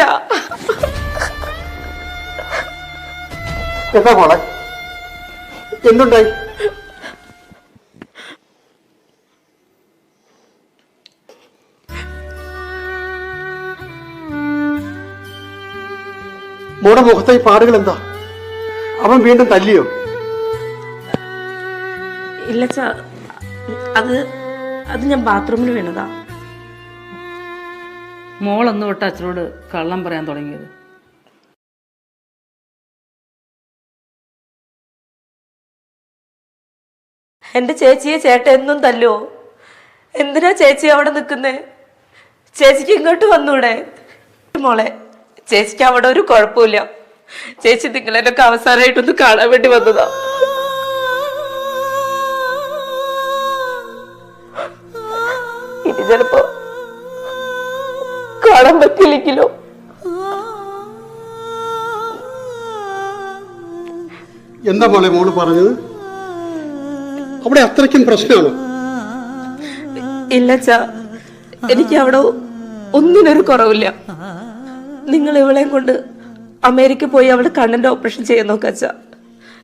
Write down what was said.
അച്ഛാ. എന്താ മോളെ, എന്തുണ്ടായി? മോടെ മുഖത്തെ ഈ പാടുകൾ എന്താ? അവൻ വീണ്ടും തല്ലിയോ? ഇല്ലച്ചാ, അത് ഞാൻ ബാത്റൂമിൽ വീണതാ. മോളൊന്നു തൊട്ട് അച്ഛനോട് കള്ളം പറയാൻ തുടങ്ങിയത്? എന്റെ ചേച്ചിയെ ചേട്ടൻ എന്നും തല്ലോ. എന്തിനാ ചേച്ചി അവിടെ നിൽക്കുന്നേ? ചേച്ചിക്ക് ഇങ്ങോട്ട് വന്നൂടെ? മോളെ, ചേച്ചിക്ക് അവിടെ ഒരു കുഴപ്പമില്ല. ചേച്ചി നിങ്ങളെന്നൊക്കെ അവസാനമായിട്ടൊന്ന് കാണാൻ വേണ്ടി വന്നതാ. ഇനി ചിലപ്പോ കാണാൻ പറ്റില്ലെങ്കിലോ? എന്താ മോളെ മോള് പറഞ്ഞത്? അവിടെ അത്രയ്ക്കും പ്രശ്നമാണോ? ഇല്ലച്ചാ, എനിക്ക് അവിടെ ഒന്നിനൊരു കുറവില്ല. നിങ്ങൾ ഇവളെയും കൊണ്ട് അമേരിക്ക പോയി അവിടെ കണ്ണിന്റെ ഓപ്പറേഷൻ ചെയ്യാൻ നോക്കച്ചാ.